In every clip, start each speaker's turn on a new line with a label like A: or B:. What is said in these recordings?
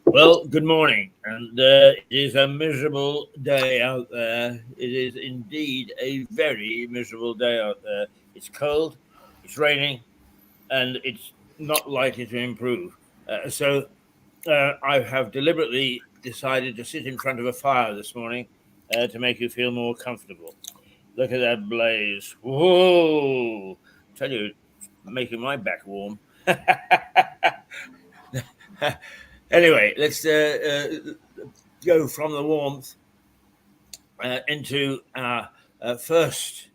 A: Well, good morning, and it is a miserable day out there. It is indeed a very miserable day out there. It's cold, it's raining, and it's not likely to improve. So I have deliberately decided to sit in front of a fire this morning to make you feel more comfortable. Look at that blaze. Whoa! Tell you, it's making my back warm. Anyway, let's go from the warmth into our first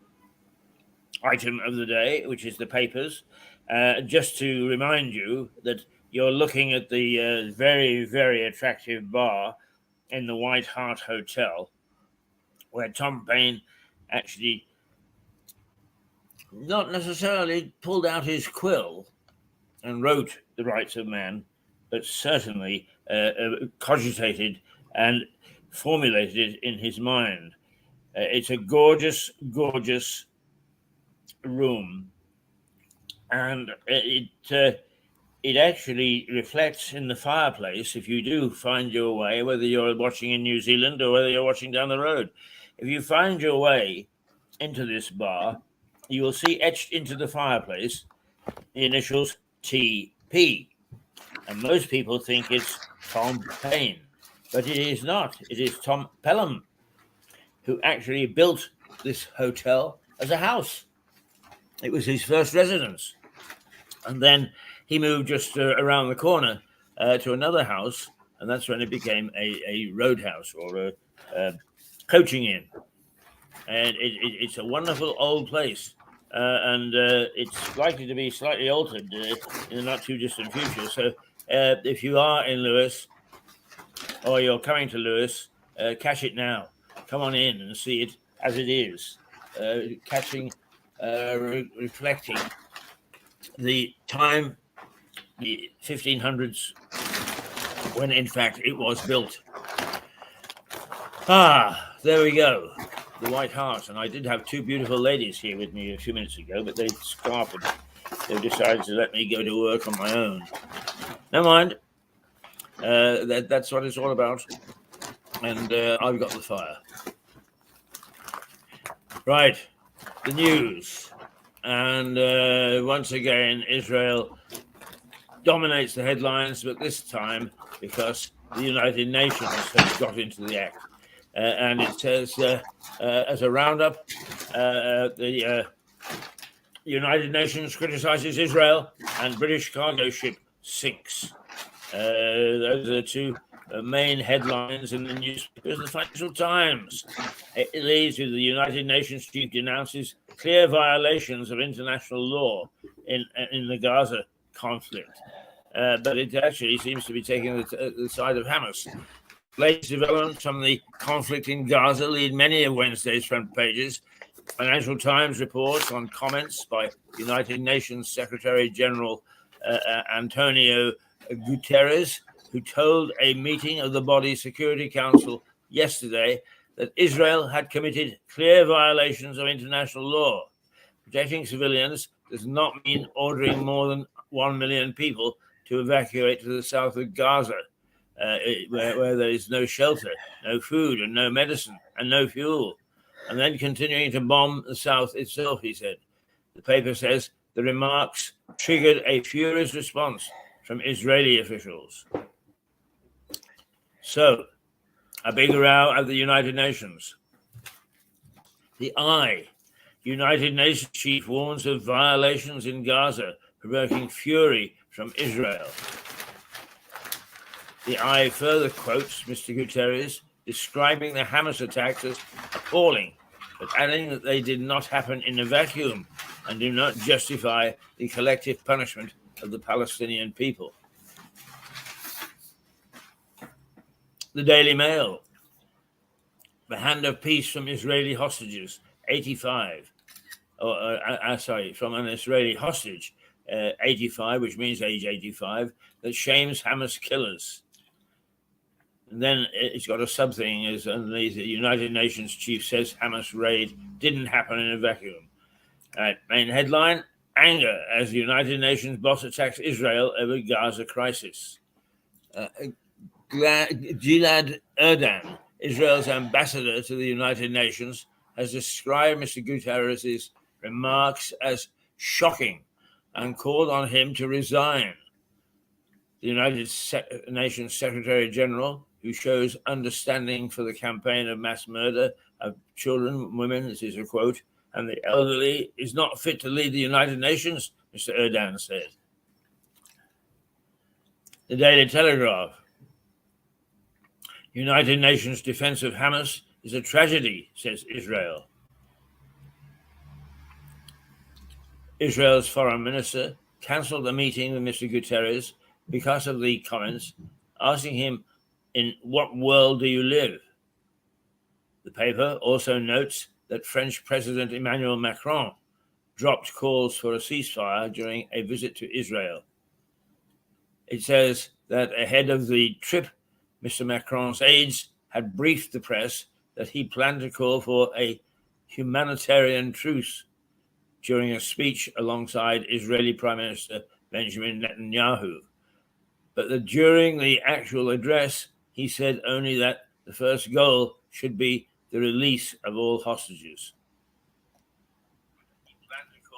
A: item of the day, which is the papers. Just to remind you that you're looking at the very, very attractive bar in the White Hart Hotel, where Tom Paine actually not necessarily pulled out his quill and wrote The Rights of Man, but certainly cogitated and formulated it in his mind. It's a gorgeous, gorgeous room, and it actually reflects in the fireplace. If you do find your way, whether you're watching in New Zealand or whether you're watching down the road, if you find your way into this bar, you will see etched into the fireplace the initials TP. And most people think it's Tom Paine, but it is not. It is Tom Pelham, who actually built this hotel as a house. It was his first residence. And then he moved just around the corner to another house, and that's when it became a roadhouse or a coaching inn. And it's a wonderful old place. And it's likely to be slightly altered in the not too distant future. So if you are in Lewis or you're coming to Lewis, catch it now. Come on in and see it as it is, reflecting the time, the 1500s, when in fact it was built. There we go. The White Hart. And I did have two beautiful ladies here with me a few minutes ago, but they scarfed. They decided to let me go to work on my own. Never mind. That's what it's all about. And I've got the fire. Right. The news. And once again, Israel dominates the headlines, but this time because the United Nations has got into the act. And it says, as a roundup, the United Nations criticizes Israel and British cargo ship sinks. Those are the two main headlines in the newspapers. The Financial Times. It leads with the United Nations chief denounces clear violations of international law in the Gaza conflict. But it actually seems to be taking the side of Hamas. Latest developments from the conflict in Gaza lead many of Wednesday's front pages. Financial Times reports on comments by United Nations Secretary General Antonio Guterres, who told a meeting of the body's Security Council yesterday that Israel had committed clear violations of international law. Protecting civilians does not mean ordering more than 1 million people to evacuate to the south of Gaza. where there is no shelter, no food, and no medicine, and no fuel, and then continuing to bomb the south itself, he said. The paper says the remarks triggered a furious response from Israeli officials. So, a big row at the United Nations. The United Nations chief warns of violations in Gaza, provoking fury from Israel. The further quotes Mr. Guterres, describing the Hamas attacks as appalling, but adding that they did not happen in a vacuum and do not justify the collective punishment of the Palestinian people. The Daily Mail. The hand of peace from Israeli hostages, 85. From an Israeli hostage, 85, which means age 85, that shames Hamas killers. And then it's got a sub-thing, as the United Nations chief says Hamas raid didn't happen in a vacuum. Main headline, anger as the United Nations boss attacks Israel over Gaza crisis. Gilad Erdan, Israel's ambassador to the United Nations, has described Mr. Guterres' remarks as shocking and called on him to resign. The United Nations Secretary General, who shows understanding for the campaign of mass murder of children, women, this is a quote, and the elderly, is not fit to lead the United Nations, Mr. Erdan said. The Daily Telegraph. United Nations defense of Hamas is a tragedy, says Israel. Israel's foreign minister cancelled a meeting with Mr. Guterres because of the comments, asking him, in what world do you live? The paper also notes that French President Emmanuel Macron dropped calls for a ceasefire during a visit to Israel. It says that ahead of the trip, Mr. Macron's aides had briefed the press that he planned to call for a humanitarian truce during a speech alongside Israeli Prime Minister Benjamin Netanyahu. But during the actual address, he said only that the first goal should be the release of all hostages.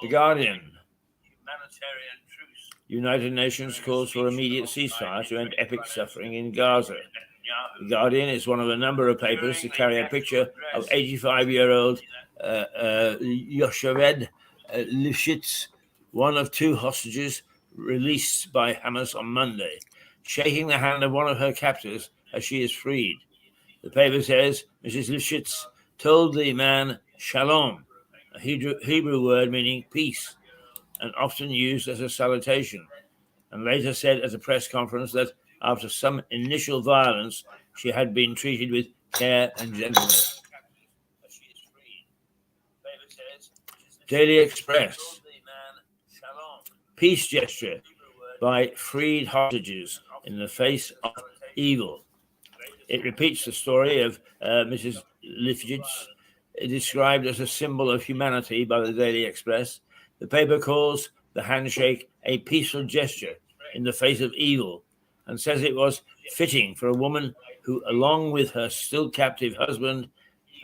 A: The Guardian. United Nations calls for immediate ceasefire to end epic suffering in Gaza. The Guardian is one of a number of papers to carry a picture of 85-year-old Yocheved Lifshitz, one of two hostages released by Hamas on Monday, shaking the hand of one of her captors as she is freed. The paper says Mrs. Lifshitz told the man shalom, a Hebrew word meaning peace, and often used as a salutation, and later said at a press conference that after some initial violence, she had been treated with care and gentleness. Daily Express. Peace gesture by freed hostages in the face of evil. It repeats the story of Mrs. Lifshitz, described as a symbol of humanity by the Daily Express. The paper calls the handshake a peaceful gesture in the face of evil and says it was fitting for a woman who, along with her still captive husband,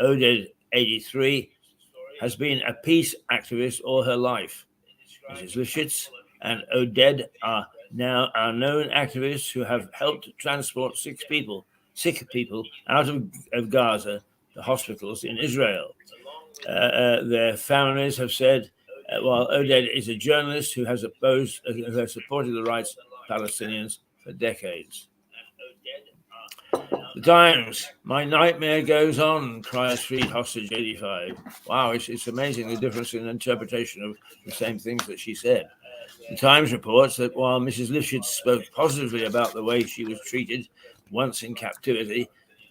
A: Oded, 83, has been a peace activist all her life. Mrs. Lifshitz and Oded are now our known activists who have helped transport sick people out of Gaza to hospitals in Israel. Their families have said, while Oded is a journalist who has supported the rights of Palestinians for decades. The Times. My nightmare goes on, cries freed hostage 85. Wow, it's amazing the difference in interpretation of the same things that she said. The Times reports that while Mrs. Lifshitz spoke positively about the way she was treated once in captivity,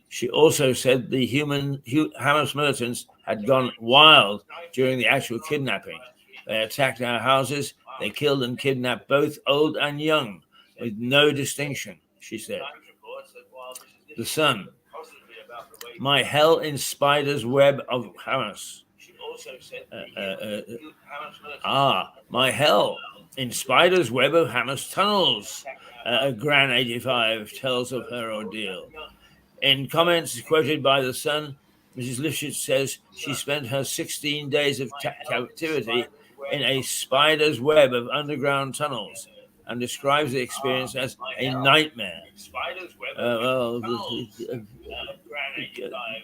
A: she also said the Hamas militants had gone wild during the actual kidnapping. They attacked our houses. They killed and kidnapped both old and young, with no distinction, she said. The Sun. My hell in spider's web of Hamas. My hell in spider's web of Hamas tunnels. Gran 85, tells of her ordeal. In comments quoted by The Sun, Mrs. Lifshitz says she spent her 16 days of captivity in a spider's web of underground tunnels and describes the experience as a nightmare.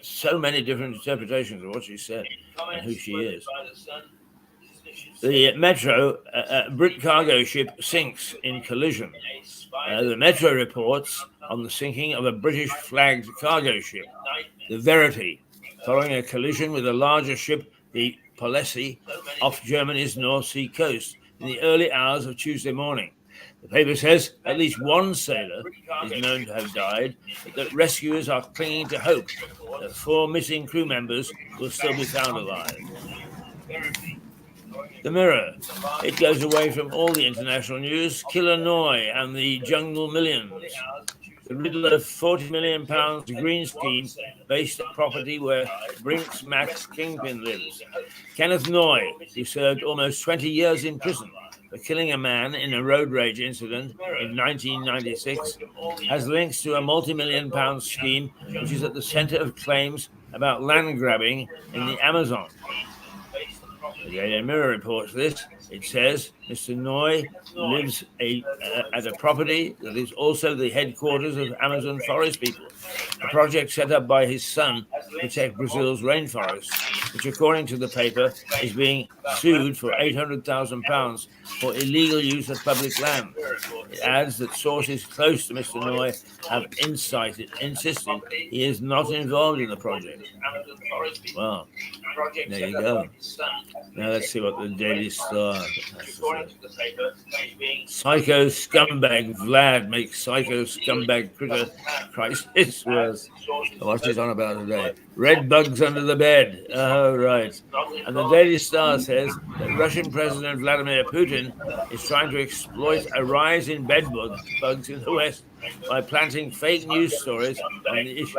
A: So many different interpretations of what she said and who she is. The Metro Brit cargo ship sinks in collision. The Metro reports on the sinking of a British-flagged cargo ship, the Verity, following a collision with a larger ship, the Polessi, off Germany's North Sea coast in the early hours of Tuesday morning. The paper says at least one sailor is known to have died, but that rescuers are clinging to hope that 4 missing crew members will still be found alive. The Mirror. It goes away from all the international news. Killer Noi and the Jungle Millions. The riddle of £40 million green scheme based on property where Brink's Max Kingpin lives. Kenneth Noi, who served almost 20 years in prison for killing a man in a road rage incident in 1996, has links to a multi-million-pound scheme which is at the center of claims about land grabbing in the Amazon. The Daily Mirror reports this. It says Mr. Noi lives at a property that is also the headquarters of Amazon forest people, a project set up by his son to protect Brazil's rainforests, which, according to the paper, is being sued for £800,000 for illegal use of public land. It adds that sources close to Mr. Noi have insisted he is not involved in the project. Well, there you go. Now let's see what the Daily Star has to say. Psycho scumbag Vlad makes psycho scumbag critter crisis worse. What's it on about today? Red bugs under the bed. Oh, right. And the Daily Star says that Russian President Vladimir Putin is trying to exploit a rise in bed bugs in the West by planting fake news stories on the issue.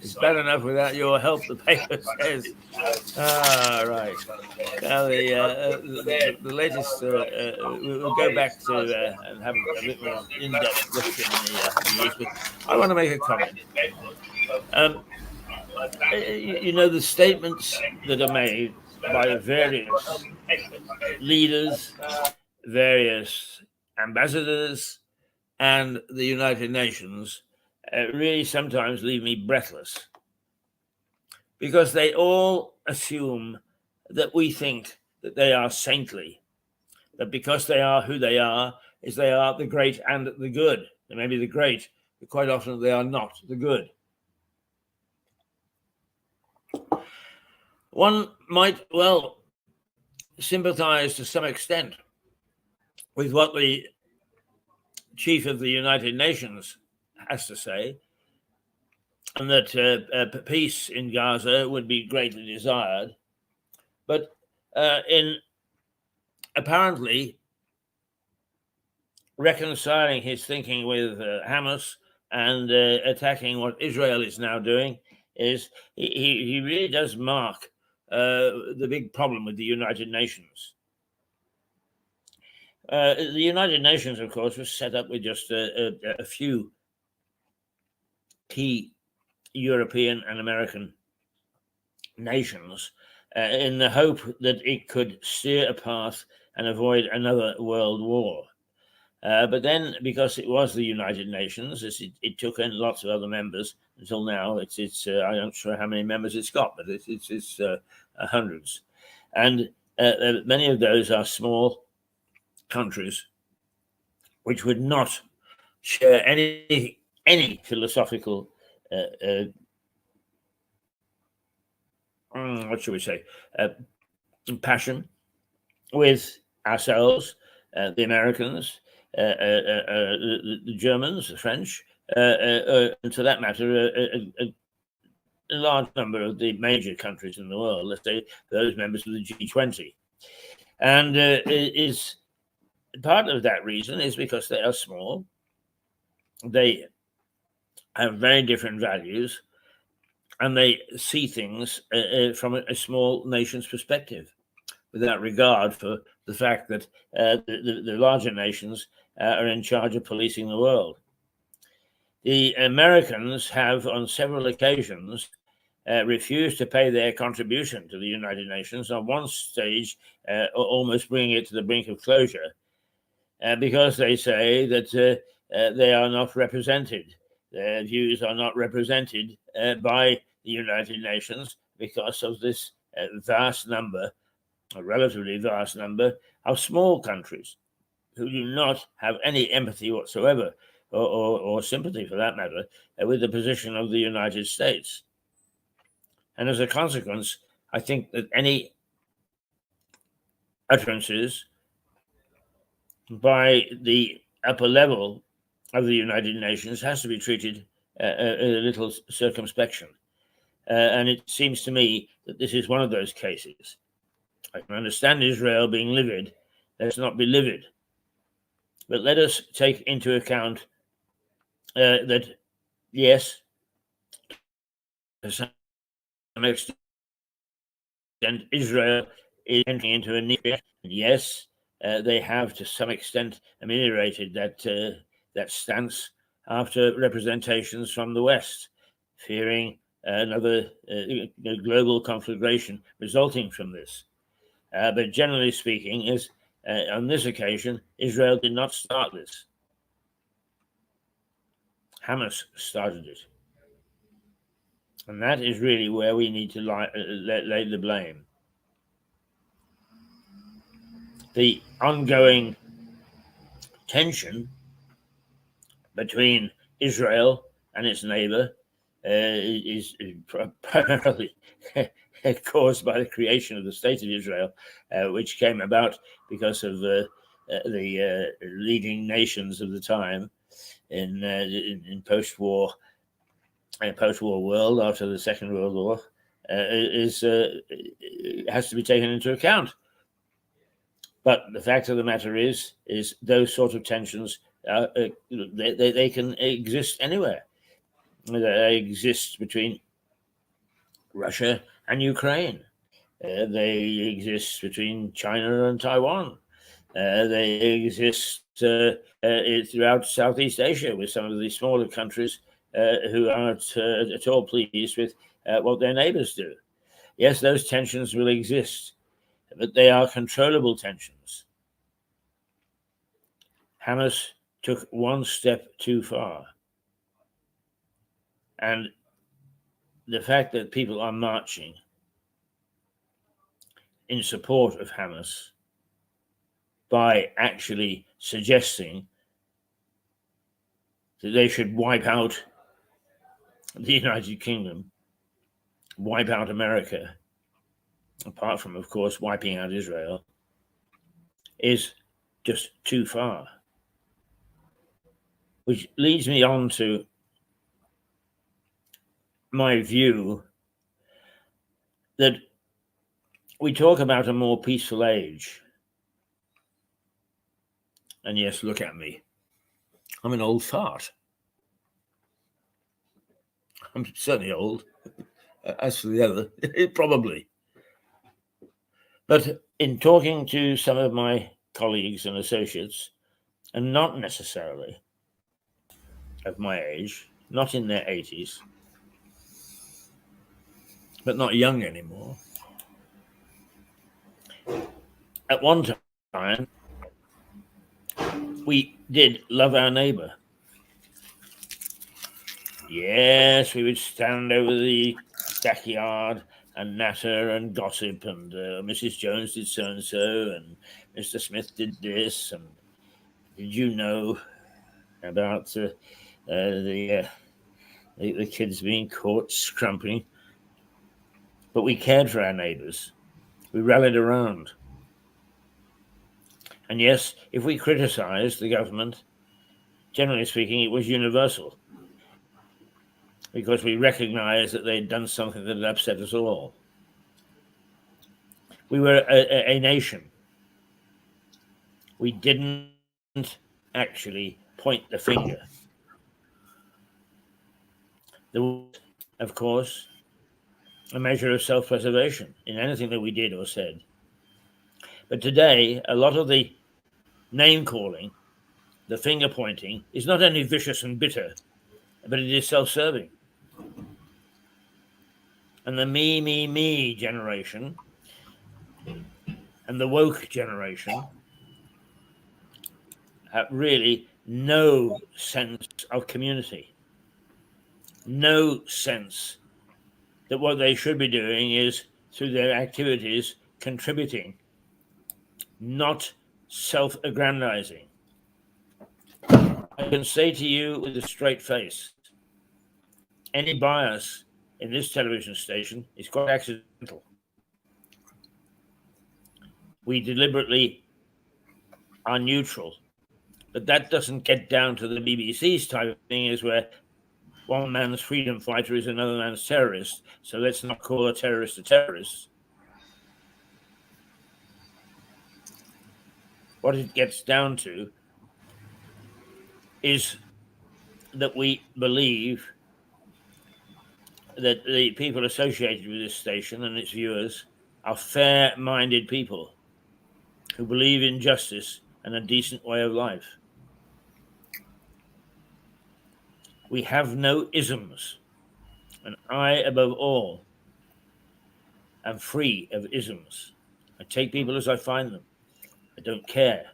A: It's bad enough without your help, the paper says. Right. Now the latest. We'll go back to and have a bit more in-depth look in the news. But I want to make a comment. The statements that are made by various leaders, various ambassadors, and the United Nations really sometimes leave me breathless, because they all assume that we think that they are saintly, that because they are who they are, is they are the great and the good. They may be the great, but quite often they are not the good. One might well sympathize to some extent with what the chief of the United Nations has to say, and that peace in Gaza would be greatly desired. But in apparently reconciling his thinking with Hamas and attacking what Israel is now doing, is he really does mark the big problem with the United Nations. The United Nations, of course, was set up with just a few key European and American nations in the hope that it could steer a path and avoid another world war. But then, because it was the United Nations, it took in lots of other members. Until now, it's I'm not sure how many members it's got, but it's hundreds, and many of those are small countries which would not share any philosophical what should we say passion with ourselves, the Americans, the Germans, the French, and for that matter, a large number of the major countries in the world, let's say those members of the G20. And is part of that reason is because they are small. They have very different values, and they see things from a small nation's perspective, without regard for the fact that the larger nations are in charge of policing the world. The Americans have, on several occasions, refused to pay their contribution to the United Nations, on one stage almost bringing it to the brink of closure, because they say that they are not represented. Their views are not represented by the United Nations because of this vast number, a relatively vast number, of small countries who do not have any empathy whatsoever, or sympathy for that matter, with the position of the United States. And as a consequence, I think that any utterances by the upper level of the United Nations has to be treated a little circumspection. And it seems to me that this is one of those cases. I can understand Israel being livid. Let's not be livid. But let us take into account that, yes, to some extent, Israel is entering into a new period. Yes, they have to some extent ameliorated that stance after representations from the West, fearing another global conflagration resulting from this. But generally speaking, on this occasion, Israel did not start this. Hamas started it. And that is really where we need to lay the blame. The ongoing tension between Israel and its neighbor is primarily caused by the creation of the State of Israel, which came about because of the leading nations of the time in post-war world after the Second World War has to be taken into account. But the fact of the matter is those sort of tensions they can exist anywhere. They exist between Russia and Ukraine. They exist between China and Taiwan. They exist throughout Southeast Asia with some of the smaller countries who aren't at all pleased with what their neighbors do. Yes, those tensions will exist, but they are controllable tensions. Hamas took one step too far. And the fact that people are marching in support of Hamas by actually suggesting that they should wipe out the United Kingdom, wipe out America, apart from, of course, wiping out Israel, is just too far. Which leads me on to my view that we talk about a more peaceful age. And yes, look at me. I'm an old fart. I'm certainly old. As for the other, probably. But in talking to some of my colleagues and associates, and not necessarily of my age, not in their 80s, but not young anymore, at one time, we did love our neighbor. Yes, we would stand over the backyard and natter and gossip, and Mrs. Jones did so-and-so, and Mr. Smith did this, and did you know about the kids being caught scrumping? But we cared for our neighbors. We rallied around. And yes, if we criticized the government, generally speaking, it was universal, because we recognized that they'd done something that had upset us all. We were a nation. We didn't actually point the finger. There was, of course, a measure of self-preservation in anything that we did or said. But today, a lot of the name calling, the finger pointing, is not only vicious and bitter, but it is self-serving. And the me generation and the woke generation have really no sense of community, no sense that what they should be doing is, through their activities, contributing, not self-aggrandizing. I can say to you with a straight face, any bias in this television station is quite accidental. We deliberately are neutral, but that doesn't get down to the BBC's type of thing, is where one man's freedom fighter is another man's terrorist, so let's not call a terrorist a terrorist. What it gets down to is that we believe that the people associated with this station and its viewers are fair-minded people who believe in justice and a decent way of life. We have no isms, and I, above all, am free of isms. I take people as I find them. I don't care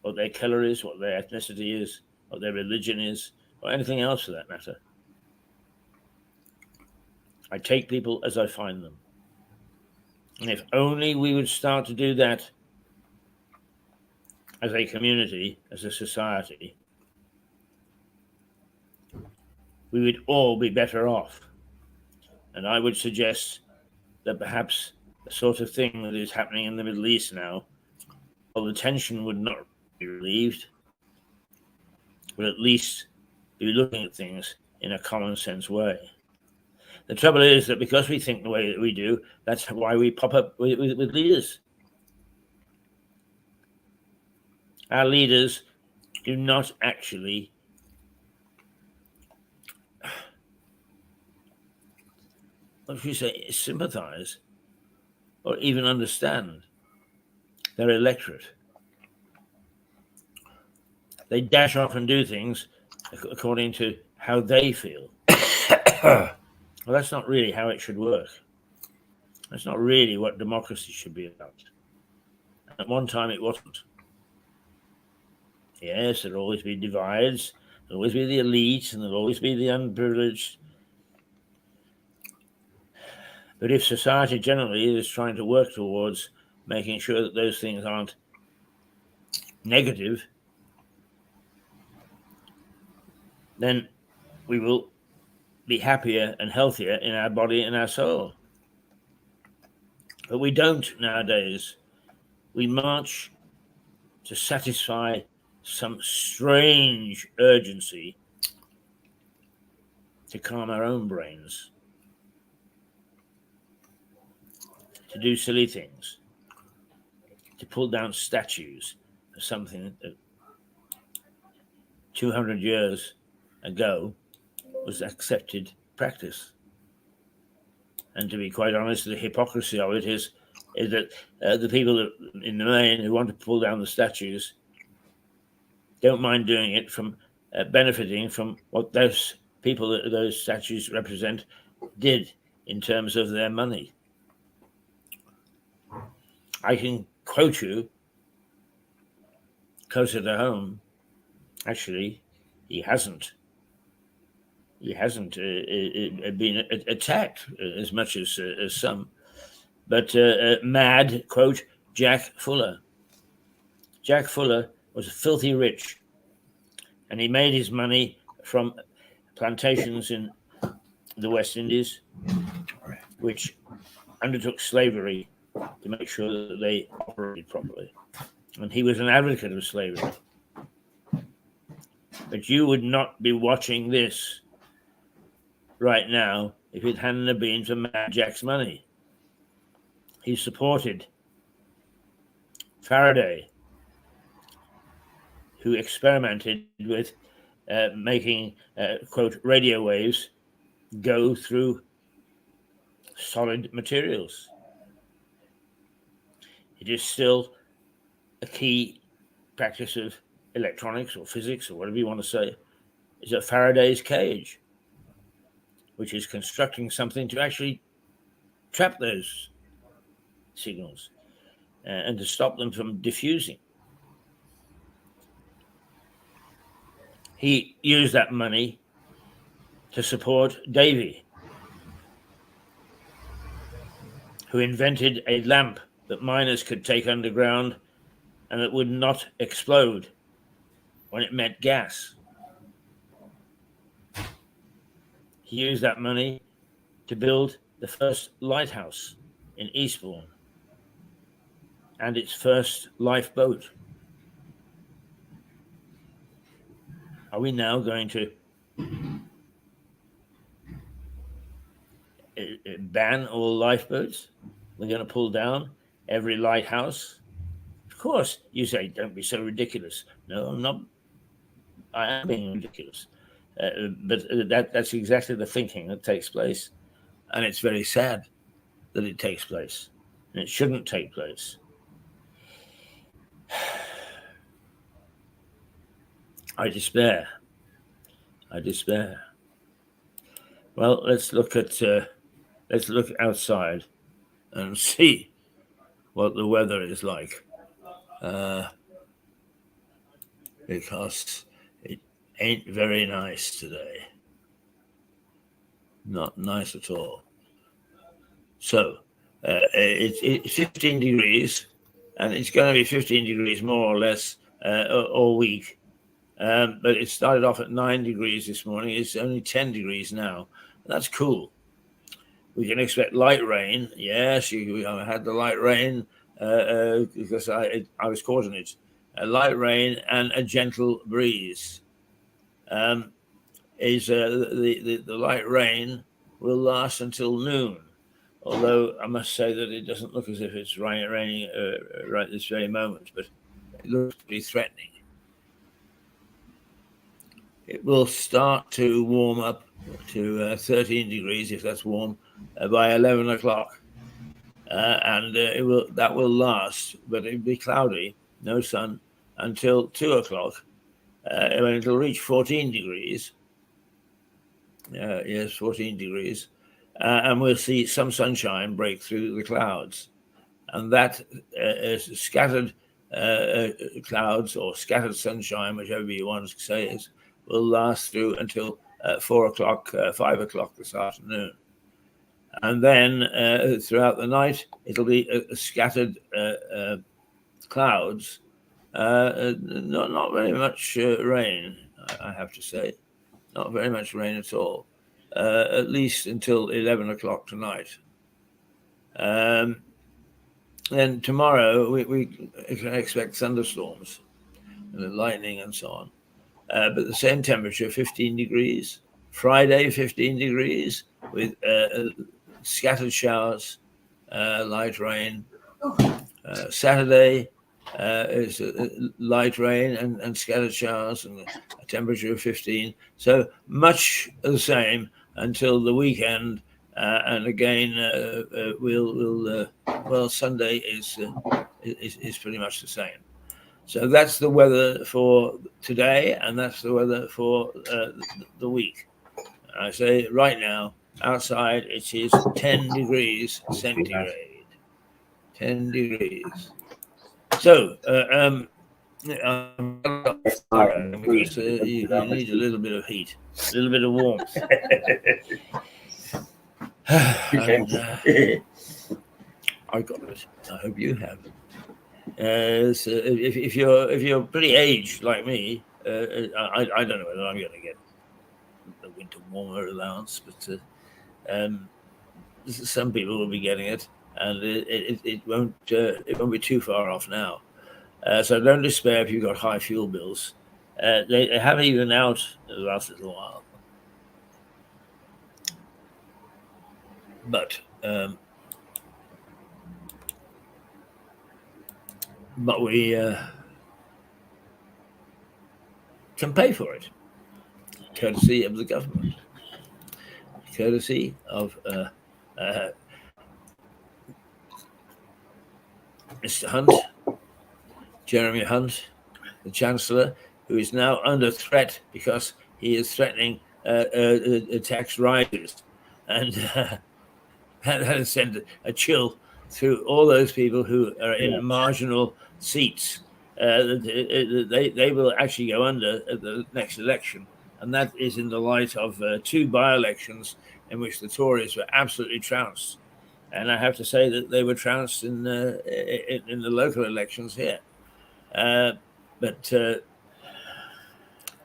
A: what their color is, what their ethnicity is, what their religion is, or anything else for that matter. I take people as I find them. And if only we would start to do that as a community, as a society, we would all be better off. And I would suggest that perhaps the sort of thing that is happening in the Middle East now, well, the tension would not be relieved, but at least be looking at things in a common sense way. The trouble is that because we think the way that we do, that's why we pop up with leaders. Our leaders do not actually what should we say, sympathize or even understand their electorate. They dash off and do things according to how they feel. Well, that's not really how it should work. That's not really what democracy should be about. At one time, it wasn't. Yes, there'll always be divides. There'll always be the elite, and there'll always be the unprivileged. But if society generally is trying to work towards making sure that those things aren't negative, then we will be happier and healthier in our body and our soul. But we don't nowadays. We march to satisfy some strange urgency to calm our own brains, to do silly things, to pull down statues of something that 200 years ago was accepted practice. And to be quite honest, the hypocrisy of it is that the people that, in the main, who want to pull down the statues don't mind doing it from benefiting from what those people that those statues represent did in terms of their money. I can quote you closer to home. Actually, he hasn't been attacked as much as some. But mad, quote, Jack Fuller. Jack Fuller was filthy rich, and he made his money from plantations in the West Indies, which undertook slavery to make sure that they operated properly. And he was an advocate of slavery. But you would not be watching this right now if it hadn't have been for Mad Jack's money. He supported Faraday, who experimented with making, quote, radio waves go through solid materials. It is still a key practice of electronics or physics or whatever you want to say, is a Faraday's cage, which is constructing something to actually trap those signals and to stop them from diffusing. He used that money to support Davy, who invented a lamp that miners could take underground and that would not explode when it met gas. He used that money to build the first lighthouse in Eastbourne and its first lifeboat. Are we now going to ban all lifeboats? We're going to pull down every lighthouse? Of course, you say, don't be so ridiculous. No, I'm not. I am being ridiculous. But that's exactly the thinking that takes place. And it's very sad that it takes place. And it shouldn't take place. I despair. Well, let's look outside and see what the weather is like, because it ain't very nice today. Not nice at all. So it's 15 degrees, and it's going to be 15 degrees more or less all week. But it started off at 9 degrees this morning. It's only 10 degrees now. That's cool. We can expect light rain. Yes, I had the light rain because I was caught in it. A light rain and a gentle breeze. The light rain will last until noon. Although I must say that it doesn't look as if it's raining right this very moment, but it looks pretty threatening. It will start to warm up to 13 degrees, if that's warm, by 11 o'clock. And that will last, but it'll be cloudy, no sun, until 2 o'clock, when it'll reach 14 degrees. Yes, 14 degrees. And we'll see some sunshine break through the clouds. And that scattered clouds or scattered sunshine, whichever you want to say it, will last through until 4 o'clock, 5 o'clock this afternoon. And then throughout the night, it'll be scattered clouds, not very much rain, I have to say. Not very much rain at all, at least until 11 o'clock tonight. Then tomorrow, we can expect thunderstorms, and lightning and so on. But the same temperature, 15 degrees. Friday, 15 degrees with scattered showers, light rain. Saturday is light rain and scattered showers and a temperature of 15. So much the same until the weekend. And again, Sunday is pretty much the same. So that's the weather for today, and that's the weather for the week. I say right now, outside it is 10 degrees centigrade. 10 degrees. So, because you need a little bit of heat, a little bit of warmth. And, I got it. I hope you have. So if you're pretty aged like me, I don't know whether I'm going to get the winter warmer allowance, but some people will be getting it, and it won't be too far off now. So don't despair if you've got high fuel bills. They have even out the last little while, but we can pay for it, courtesy of the government, courtesy of Mr. Hunt, Jeremy Hunt, the Chancellor, who is now under threat because he is threatening tax rises. And that has sent a chill through all those people who are in marginal seats. They will actually go under at the next election. And that is in the light of two by-elections in which the Tories were absolutely trounced. And I have to say that they were trounced in the local elections here. But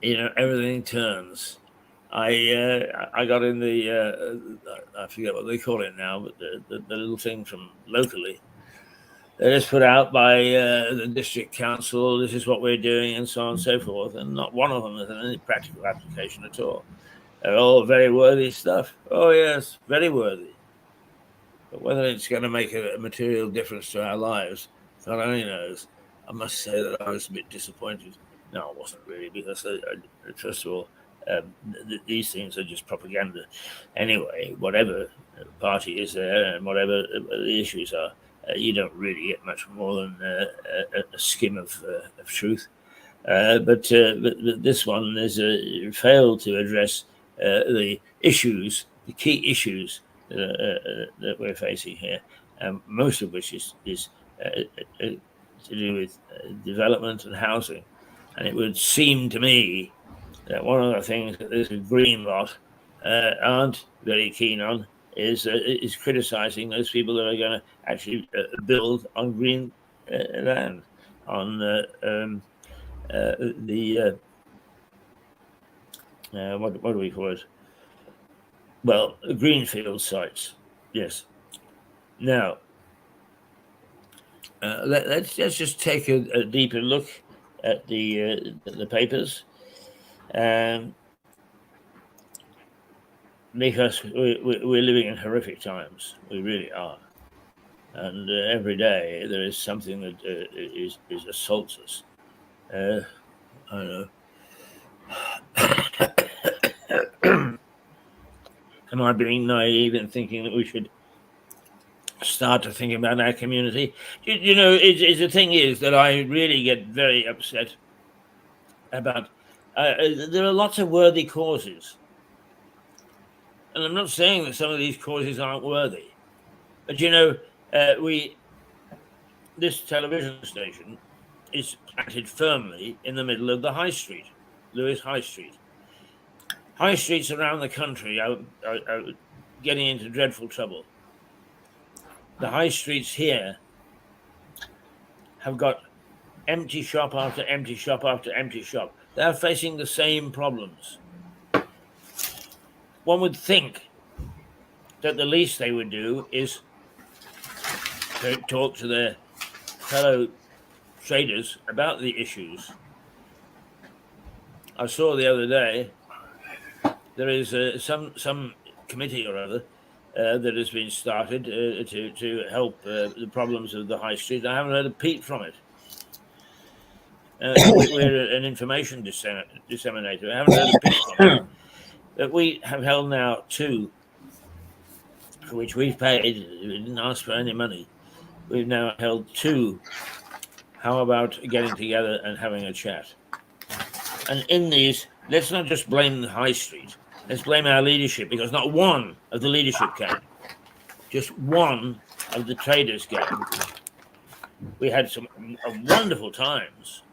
A: everything turns. I got in the I forget what they call it now, but the little thing from locally that is put out by the district council. This is what we're doing, and so on and so forth. And not one of them has any practical application at all. They're all very worthy stuff. Oh yes, very worthy. But whether it's going to make a material difference to our lives, God only knows. I must say that I was a bit disappointed. No, I wasn't really, because first of all, these things are just propaganda. Anyway, whatever party is there and whatever the issues are, you don't really get much more than a skim of truth. But this one has failed to address the issues, the key issues that we're facing here, most of which is to do with development and housing. And it would seem to me that one of the things that this green lot aren't very keen on is criticizing those people that are going to actually build on green land, on what do we call it? Well, greenfield sites. Yes. Now, let's just take a deeper look at the papers, because we're living in horrific times. We really are, and every day there is something that is assaults us. I don't know. Am I being naive in thinking that we should start to think about our community? The thing is that I really get very upset about. There are lots of worthy causes, and I'm not saying that some of these causes aren't worthy, but this television station is planted firmly in the middle of the High Street, Lewis High Street. High streets around the country are getting into dreadful trouble. The high streets here have got empty shop after empty shop after empty shop. They're facing the same problems. One would think that the least they would do is to talk to their fellow traders about the issues. I saw the other day there is some committee or other that has been started to help the problems of the high street. I haven't heard a peep from it. We're an information disseminator. I haven't heard a peep from it. But we have held now two, for which we've paid. We didn't ask for any money. We've now held two. How about getting together and having a chat? And in these, let's not just blame the high street. Let's blame our leadership, because not one of the leadership came. Just one of the traders came. We had some wonderful times.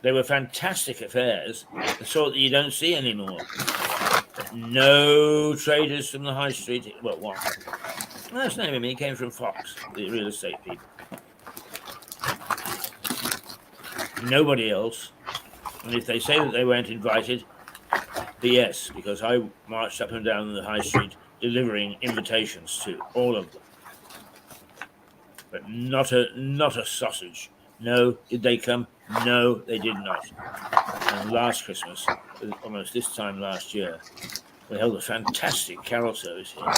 A: They were fantastic affairs, the sort that you don't see anymore. But no traders from the high street. Well, one. That's name of me. He came from Fox, the real estate people. Nobody else. And if they say that they weren't invited, BS, because I marched up and down the high street delivering invitations to all of them. But not a sausage. No, did they come? No, they did not. And last Christmas, almost this time last year, we held a fantastic carol service here.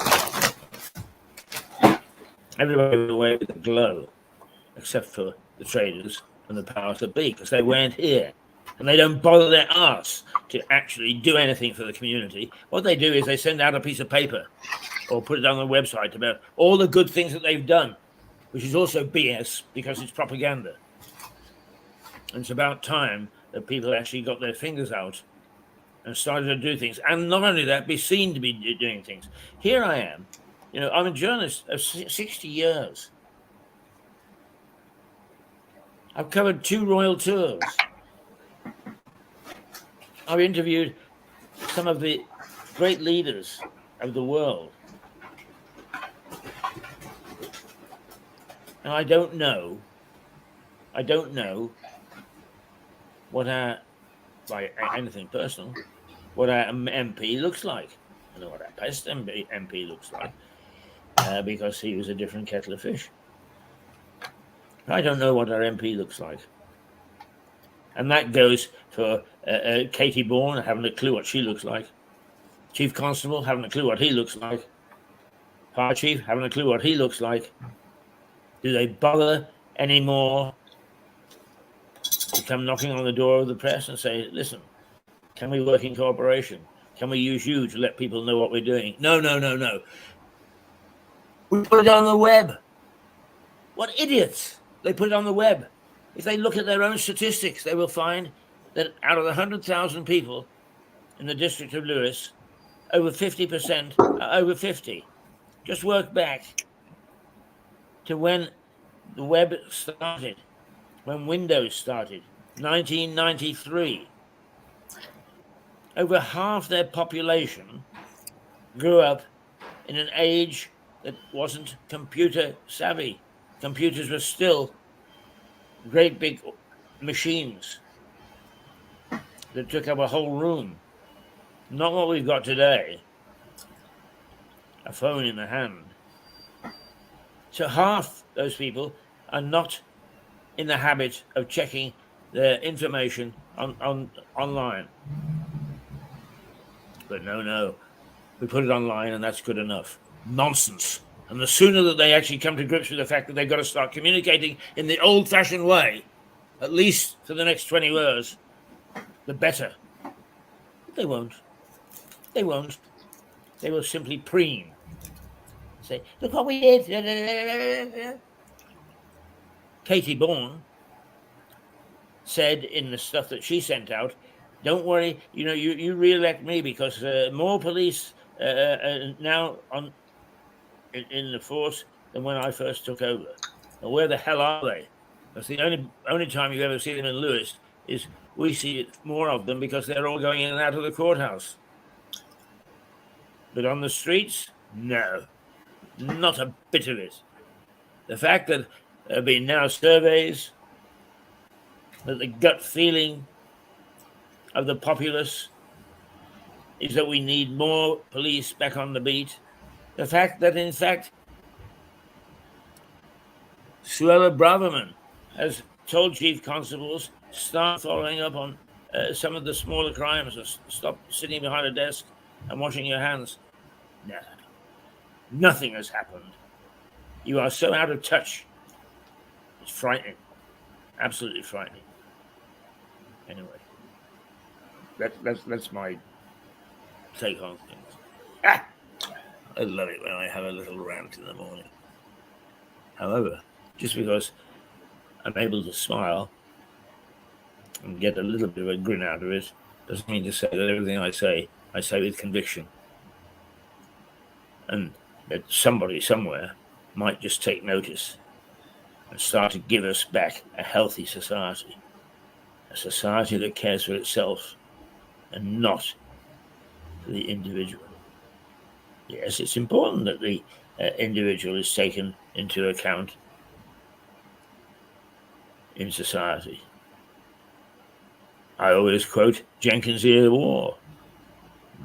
A: Everybody was away with a glow, except for the traders and the powers that be, because they weren't here. And they don't bother their arse to actually do anything for the community. What they do is they send out a piece of paper or put it on the website about all the good things that they've done. which is also BS because it's propaganda. And it's about time that people actually got their fingers out and started to do things. And not only that, be seen to be doing things. Here I am. I'm a journalist of 60 years. I've covered 2 royal tours. I've interviewed some of the great leaders of the world. And I don't know what by anything personal, what our MP looks like. I know what our past MP looks like, because he was a different kettle of fish. I don't know what our MP looks like. And that goes for Katie Bourne, having a clue what she looks like. Chief Constable, having a clue what he looks like. Fire Chief, having a clue what he looks like. Do they bother anymore to come knocking on the door of the press and say, listen, can we work in cooperation? Can we use you to let people know what we're doing? No. We put it on the web. What idiots. They put it on the web. If they look at their own statistics, they will find that out of the 100,000 people in the district of Lewis, over 50% are over 50. Just work back to when the web started, when Windows started, 1993. Over half their population grew up in an age that wasn't computer savvy. Computers were still great big machines that took up a whole room. Not what we've got today, a phone in the hand. So half those people are not in the habit of checking their information online. But no, we put it online and that's good enough. Nonsense. And the sooner that they actually come to grips with the fact that they've got to start communicating in the old-fashioned way, at least for the next 20 years, the better. They won't. They will simply preen. Say, look what we did. Katie Bourne said in the stuff that she sent out, don't worry, you re-elect me because more police now in the force than when I first took over. Now, where the hell are they? That's the only time you ever see them in Lewis is we see more of them because they're all going in and out of the courthouse. But on the streets, no, not a bit of it. The fact that there have been now surveys that the gut feeling of the populace is that we need more police back on the beat. The fact that, in fact, Suella Braverman has told chief constables start following up on some of the smaller crimes, or stop sitting behind a desk and washing your hands. No, nothing has happened. You are so out of touch. It's frightening, absolutely frightening. Anyway, that's my take on things. I love it when I have a little rant in the morning. However, just because I'm able to smile and get a little bit of a grin out of it doesn't mean to say that everything I say with conviction. And that somebody somewhere might just take notice and start to give us back a healthy society. A society that cares for itself and not for the individual. Yes, it's important that the individual is taken into account in society. I always quote Jenkins' Era War.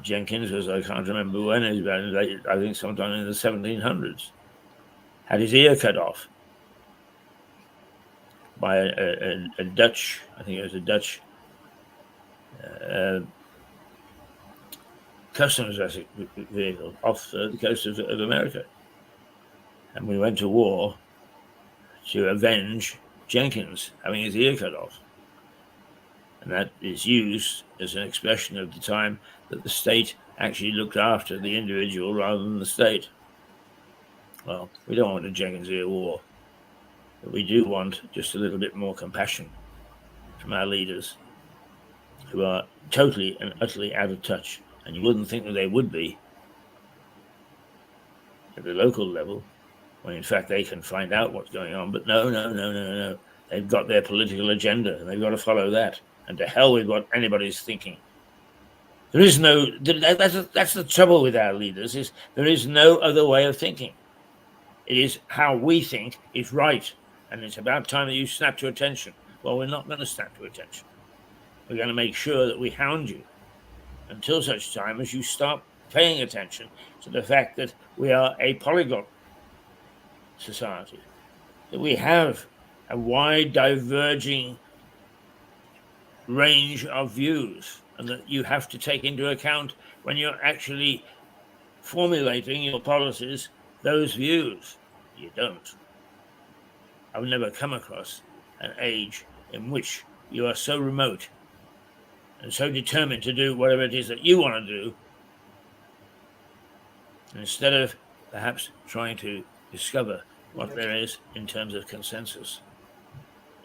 A: Jenkins was, I can't remember when, I think sometime in the 1700s, had his ear cut off by a Dutch, I think it was a Dutch customs vehicle off the coast of America. And we went to war to avenge Jenkins having his ear cut off. And that is used as an expression of the time that the state actually looked after the individual rather than the state. Well, we don't want a Jenkins Era War. But we do want just a little bit more compassion from our leaders, who are totally and utterly out of touch. And you wouldn't think that they would be at the local level, when in fact they can find out what's going on. But no. They've got their political agenda, and they've got to follow that. And to hell with what anybody's thinking. There is no. That's the trouble with our leaders, is there is no other way of thinking. It is how we think is right, and it's about time that you snap to attention. Well, we're not going to snap to attention. We're going to make sure that we hound you until such time as you start paying attention to the fact that we are a polyglot society, that we have a wide diverging range of views, and that you have to take into account when you're actually formulating your policies those views. You don't. I've never come across an age in which you are so remote and so determined to do whatever it is that you want to do, instead of perhaps trying to discover what there is in terms of consensus.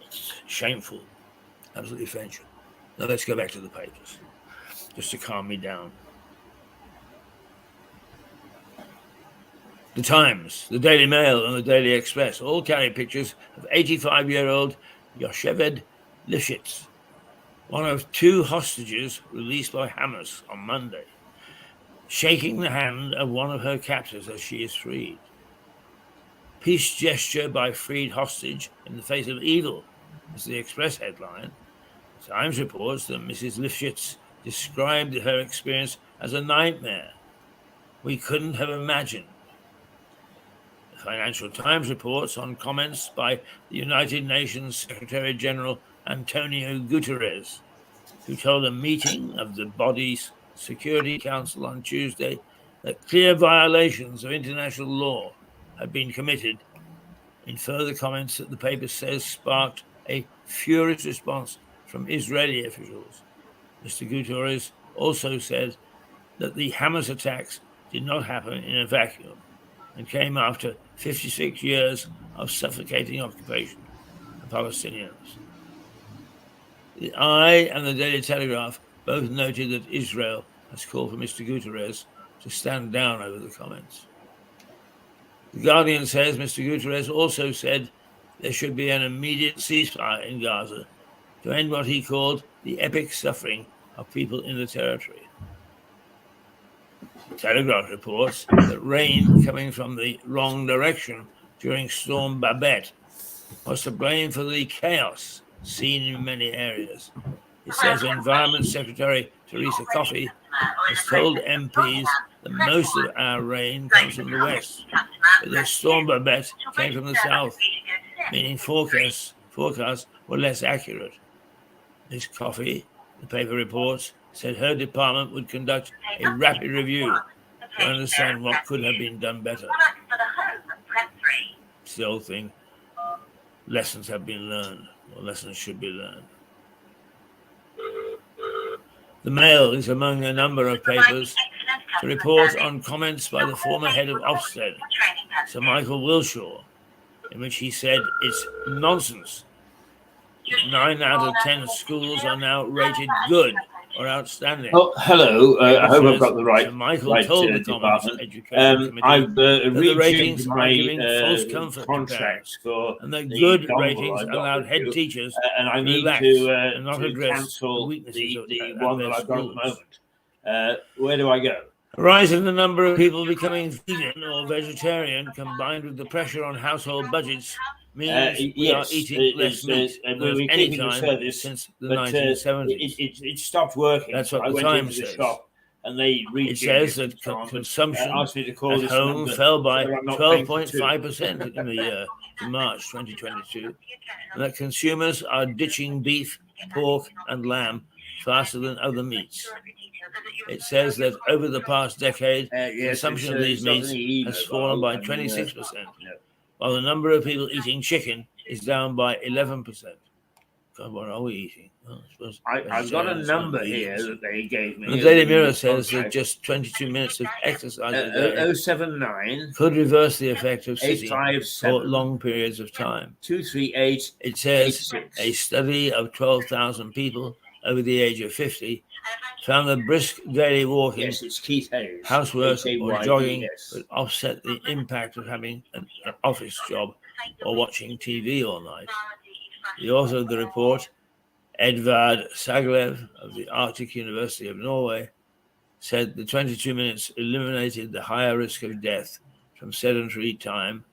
A: It's shameful, absolutely shameful. Now let's go back to the papers, just to calm me down. The Times, the Daily Mail, and the Daily Express all carry pictures of 85-year-old Yocheved Lifshitz, one of two hostages released by Hamas on Monday, shaking the hand of one of her captors as she is freed. Peace gesture by freed hostage in the face of evil is the Express headline. The Times reports that Mrs. Lifshitz described her experience as a nightmare we couldn't have imagined. The Financial Times reports on comments by the United Nations Secretary General Antonio Guterres, who told a meeting of the body's Security Council on Tuesday that clear violations of international law had been committed, in further comments that the paper says sparked a furious response from Israeli officials. Mr. Guterres also said that the Hamas attacks did not happen in a vacuum and came after 56 years of suffocating occupation of Palestinians. The Eye and the Daily Telegraph both noted that Israel has called for Mr. Guterres to stand down over the comments. The Guardian says Mr. Guterres also said there should be an immediate ceasefire in Gaza to end what he called the epic suffering of people in the territory. The Telegraph reports that rain coming from the wrong direction during Storm Babette was to blame for the chaos seen in many areas. It says Environment Secretary Teresa Coffey has told MPs that most of our rain comes from the west, but the Storm Babette came from the south, meaning forecasts were less accurate. Ms. Coffey, the paper reports, said her department would conduct a rapid review to understand what could have been done better. It's the old thing. Lessons have been learned, or lessons should be learned. The Mail is among a number of papers to report on comments by the former head of Ofsted, Sir Michael Wilshaw, in which he said it's nonsense. 9 out of 10 schools are now rated good or outstanding.
B: Oh, hello. I hope I've got the right,
A: Sir Michael
B: right
A: told the
B: department.
A: I've
B: the
A: ratings
B: my
A: are giving false comfort
B: contracts for
A: and the
B: the
A: good
B: dongle
A: ratings
B: I've got
A: allowed
B: with
A: head
B: you,
A: teachers
B: and I need
A: relax
B: to
A: and not address
B: cancel
A: the weaknesses
B: the
A: of
B: one
A: their
B: that I've got at
A: schools.
B: the moment. Where do I go?
A: A rise in the number of people becoming vegan or vegetarian, combined with the pressure on household budgets, means we are eating less meat than any time since the 1970s.
B: It stopped working.
A: That's what
B: I
A: the
B: went
A: Times
B: into the
A: says.
B: shop and they
A: It says that consumption
B: asked me to call
A: at
B: this
A: home
B: number,
A: fell by
B: so I'm not paying for two.
A: 12.5% in the year to March 2022, and that consumers are ditching beef, pork, and lamb faster than other meats. It says that over the past decade, consumption of these meats has fallen by 26%, while the number of people eating chicken is down by 11%. God, what are we eating? Well, I suppose
B: I've got a
A: vegetarians,
B: number
A: not
B: here
A: vegans.
B: that they gave me.
A: The Daily Mirror says that just 22 minutes of exercise a day
B: 079
A: could reverse the effect of sitting for
B: 857
A: long periods of time.
B: 238.
A: It says
B: 86.
A: a study of 12,000 people over the age of 50 found that brisk daily walking,
B: Yes, it's Keith Hayes.
A: housework, or
B: Hayes.
A: jogging would offset the impact of having an office job or watching TV all night. The author of the report, Edvard Saglev of the Arctic University of Norway, said the 22 minutes eliminated the higher risk of death from sedentary time,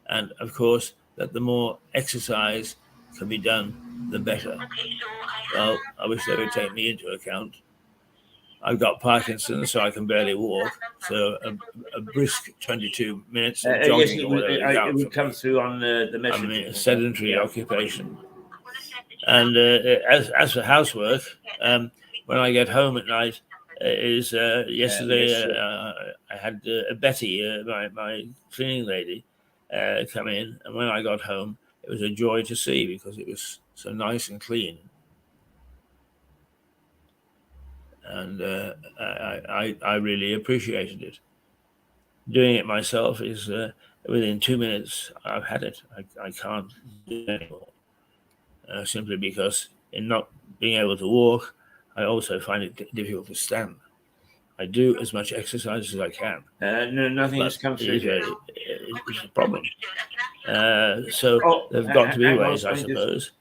A: and of course that the more exercise can be done, the better. Well, I wish they would take me into account. I've got Parkinson's, so I can barely walk. So a brisk 22 minutes of jogging
B: Yes,
A: or whatever
B: it would come through on the message.
A: I mean, a sedentary occupation. And as for housework, when I get home at night, yesterday I had Betty, my cleaning lady, come in, and when I got home, it was a joy to see because it was so nice and clean. And I really appreciated it. Doing it myself is within 2 minutes I've had it. I can't do it anymore. Simply because in not being able to walk, I also find it difficult to stand. I do as much exercise as I can.
B: No, nothing has come through.
A: It's a problem. So there've got to be ways, I suppose.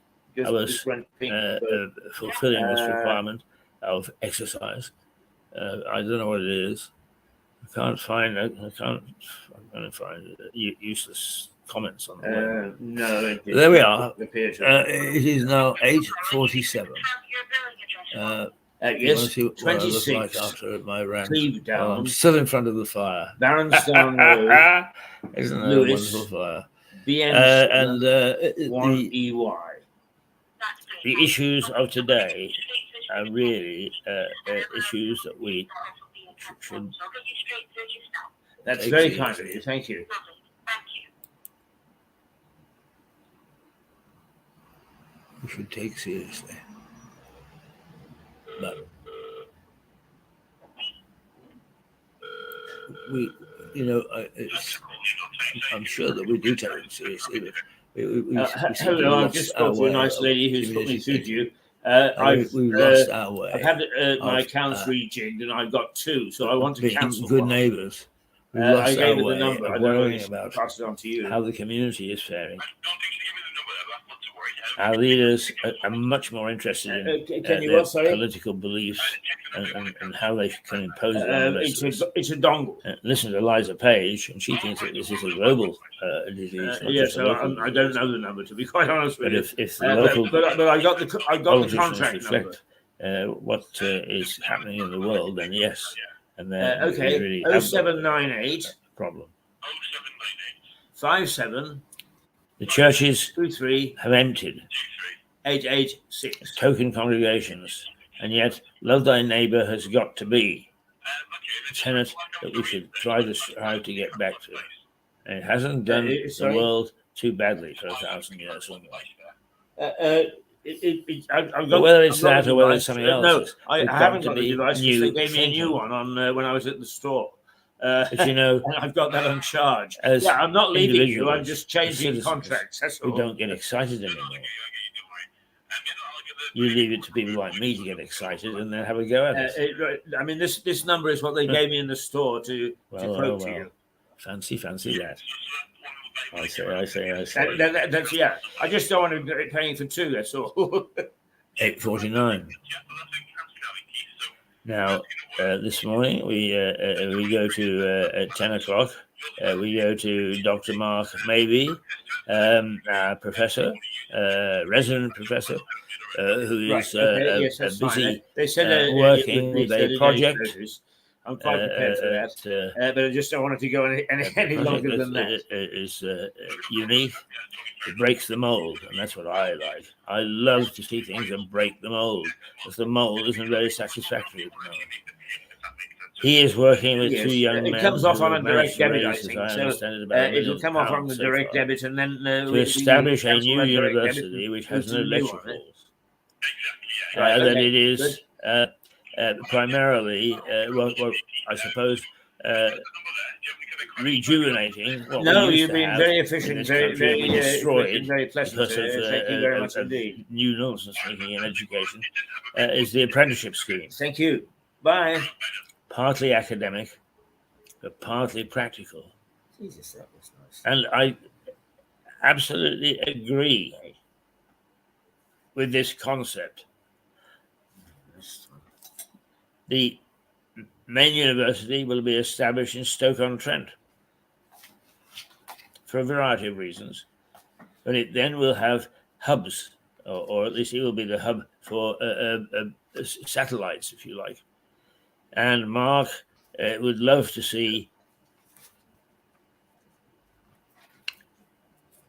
A: I was fulfilling this requirement of exercise. I don't know what it is. I can't find it. I'm going to find useless comments on the web.
B: No,
A: there we are. It is now 8:47.
B: Yes,
A: see what
B: 26.
A: I look like after my rant.
B: Well,
A: I'm still in front of the fire.
B: Baronstown Road.
A: Isn't that
B: Lewis,
A: a wonderful fire?
B: And
A: 1EY. The issues of today are really issues that we should.
B: That's very kind of you. Thank you.
A: We should take seriously. But we, I'm sure that we do take it seriously. But
B: hello, I've just spoken to a nice lady who's put me through to you.
A: We've lost our way.
B: I've had my accounts rejigged, and I've got 2, so I want to cancel
A: good
B: one.
A: Neighbours. We've lost
B: I gave
A: our
B: her
A: way
B: the number.
A: of worrying about
B: pass it on to you.
A: how the community is faring. Our leaders are much more interested in their political beliefs and how they can impose it on the rest of us.
B: It's a dongle.
A: Listen to Liza Page, and she thinks that this is a global disease.
B: Yes, I don't know the number, to be quite honest with you.
A: But if the local
B: but I got the contract
A: reflect what is happening in the world, then yes. And then
B: okay,
A: really
B: 0798
A: problem.
B: 57.
A: The churches
B: 23
A: have emptied
B: 886
A: token congregations, and yet love thy neighbour has got to be a tenet that we should try to get back to. And it hasn't done the world too badly for 1,000 years or more. Whether it's that or whether it's something else.
B: No, I haven't got the device because they gave me a new one on when I was at the store.
A: But
B: I've got that on charge. I'm not leaving you. I'm just changing contracts. That's all.
A: We don't get excited anymore. You leave it to people like me to get excited and then have a go at it.
B: I mean, this number is what they gave me in the store to quote to you.
A: Fancy that. I say.
B: That's I just don't want to be paying for 2. That's all.
A: 8:49. Now, this morning we go to at 10 o'clock. We go to Dr. Mark Maybe, professor, resident professor, who is busy working with a project.
B: I'm quite prepared for that, but I just don't want it to go any longer than that.
A: It is unique. It breaks the mold, and that's what I like. I love to see things that break the mold, because the mold isn't very satisfactory at the moment. He is working with 2 young men.
B: It comes off on a direct debit, I think.
A: It
B: will come off on the direct debit, and then
A: to establish a new university which has no lecture halls. that it is primarily what I suppose rejuvenating what we used
B: you've
A: to
B: been
A: have
B: very efficient,
A: in this
B: very,
A: country, and we destroyed
B: very pleasant.
A: because
B: Thank you very much indeed.
A: new nonsense making in education is the apprenticeship scheme.
B: Thank you. Bye.
A: Partly academic, but partly practical.
B: Jesus, that was nice.
A: And I absolutely agree with this concept. The main university will be established in Stoke-on-Trent for a variety of reasons, but it then will have hubs, or at least it will be the hub for satellites, if you like. And Mark would love to see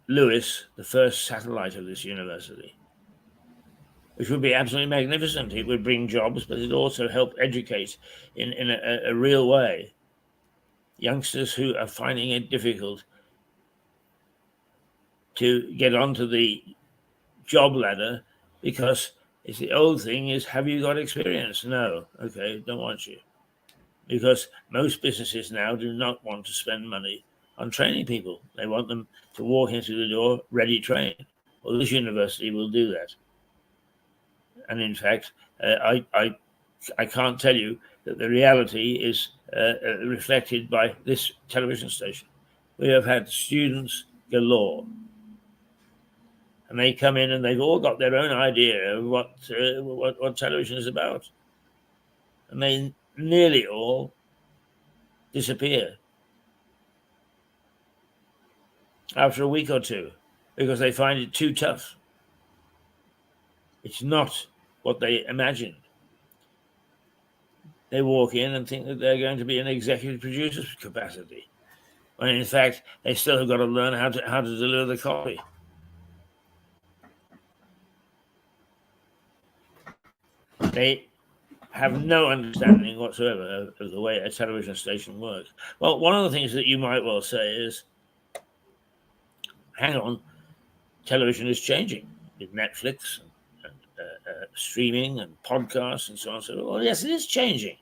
A: Lewis, the first satellite of this university, which would be absolutely magnificent. It would bring jobs, but it would also help educate in a real way youngsters who are finding it difficult to get onto the job ladder, because it's the old thing is, have you got experience? No. Okay, don't want you. Because most businesses now do not want to spend money on training people. They want them to walk into the door ready trained. Well, this university will do that. And in fact, I can't tell you that the reality is reflected by this television station. We have had students galore, and they come in and they've all got their own idea of what television is about, and they nearly all disappear after a week or two because they find it too tough. It's not what they imagined. They walk in and think that they're going to be an executive producer's capacity, when in fact they still have got to learn how to deliver the copy. They have no understanding whatsoever of the way a television station works. Well, one of the things that you might well say is, hang on, television is changing with Netflix and streaming and podcasts and so on. So, well, yes, it is changing.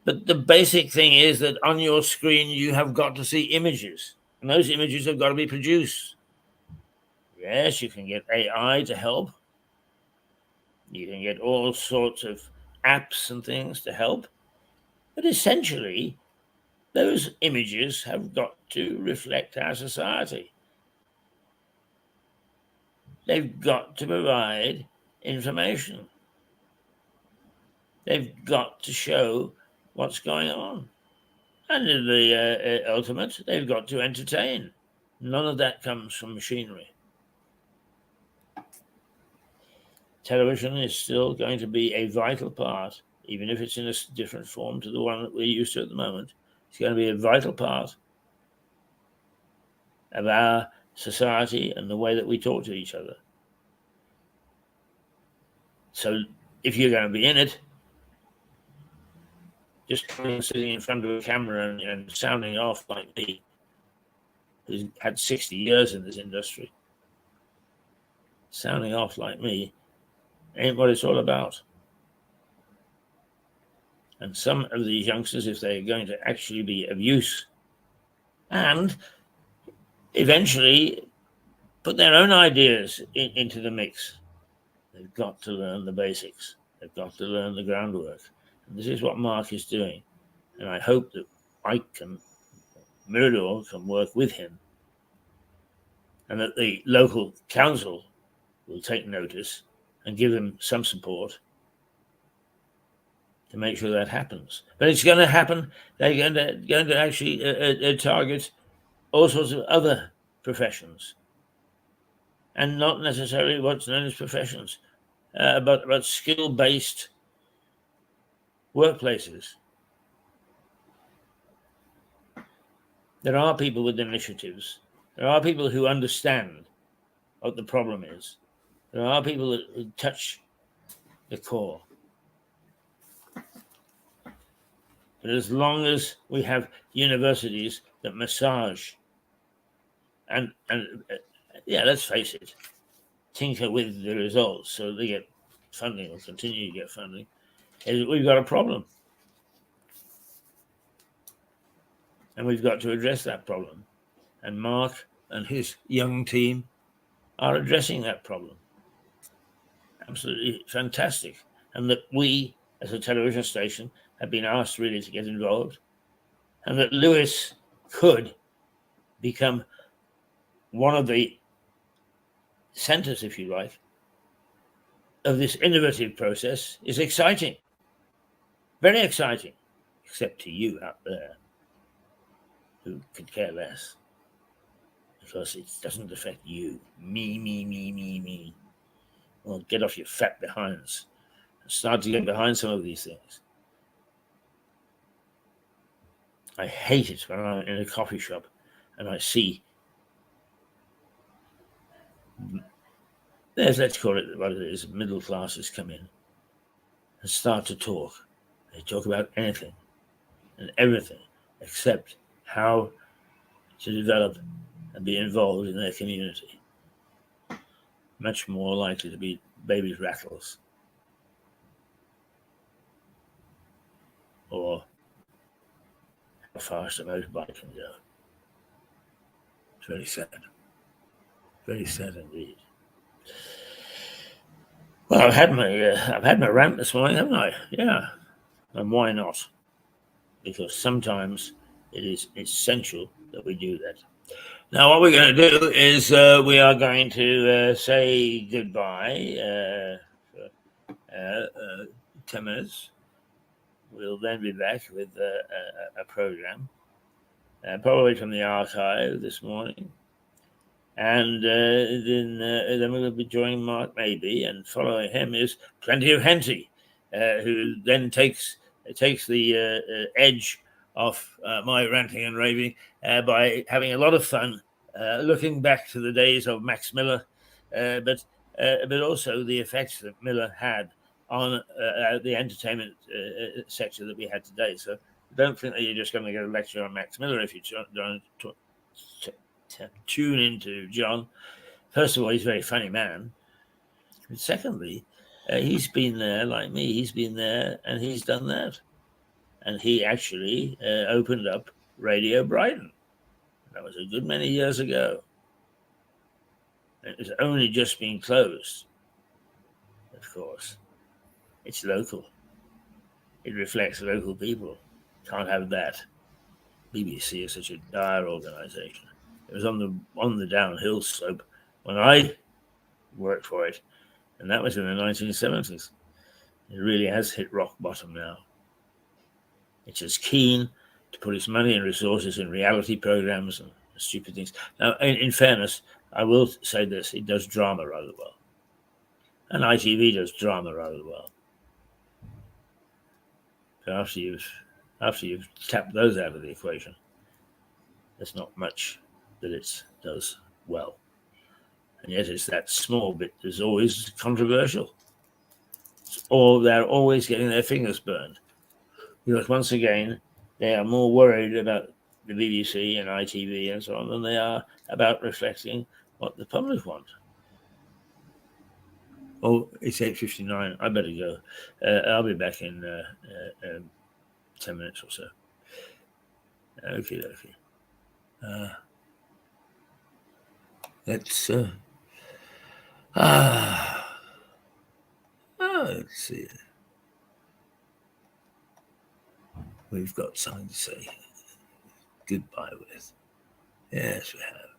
A: But the basic thing is that on your screen, you have got to see images, and those images have got to be produced. Yes, you can get AI to help. You can get all sorts of apps and things to help. But essentially, those images have got to reflect our society. They've got to provide information. They've got to show what's going on. And in the ultimate, they've got to entertain. None of that comes from machinery. Television is still going to be a vital part, even if it's in a different form to the one that we're used to at the moment. It's going to be a vital part of our society and the way that we talk to each other. So if you're going to be in it, just sitting in front of a camera and sounding off like me, who's had 60 years in this industry, sounding off like me ain't what it's all about. And some of these youngsters, if they're going to actually be of use and eventually put their own ideas into the mix, they've got to learn the basics. They've got to learn the groundwork. And this is what Mark is doing. And I hope that Mirador can work with him, and that the local council will take notice and give him some support to make sure that happens. But it's going to happen. They're going to actually target all sorts of other professions, and not necessarily what's known as professions, but skill-based workplaces. There are people with initiatives. There are people who understand what the problem is. There are people who touch the core. But as long as we have universities that massage and let's face it, tinker with the results so they get funding or continue to get funding, is we've got a problem. And we've got to address that problem. And Mark and his young team are addressing that problem. Absolutely fantastic. And that we, as a television station, have been asked really to get involved. And that Lewis could become one of the centers, if you like, of this innovative process is exciting. Very exciting, except to you out there who could care less, because it doesn't affect you. Me. Well, get off your fat behinds and start to get behind some of these things. I hate it when I'm in a coffee shop and I see, let's call it what it is, middle classes come in and start to talk. They talk about anything and everything except how to develop and be involved in their community. Much more likely to be baby's rattles or how fast a motorbike can go. It's very sad indeed. Well, I've had my rant this morning, haven't I? Yeah, and why not? Because sometimes it is essential that we do that. Now, what we're going to do is we are going to say goodbye for 10 minutes. We'll then be back with a program, probably from the archive this morning. And then we'll be joining Mark maybe, and following him is Plenty of Henty, who then takes the edge off my ranting and raving by having a lot of fun looking back to the days of Max Miller, but also the effects that Miller had on the entertainment sector that we had today. So don't think that you're just going to get a lecture on Max Miller if you don't tune into John. First of all, he's a very funny man. And secondly, he's been there like me. He's been there and he's done that. And he actually opened up Radio Brighton. That was a good many years ago. It was only just being closed, of course. It's local. It reflects local people. Can't have that. BBC is such a dire organization. It was on the downhill slope when I worked for it, and that was in the 1970s. It really has hit rock bottom now. It's as keen to put its money and resources in reality programs and stupid things. Now, in fairness, I will say this: it does drama rather well, and ITV does drama rather well. So after you've tapped those out of the equation, there's not much that it does well. And yet it's that small bit that's always controversial. Or they're always getting their fingers burned. Because once again, they are more worried about the BBC and ITV and so on than they are about reflecting what the public want. Oh, it's 8:59. I better go. I'll be back in 10 minutes or so. Okay. Let's let's see. We've got something to say goodbye with. Yes, we have.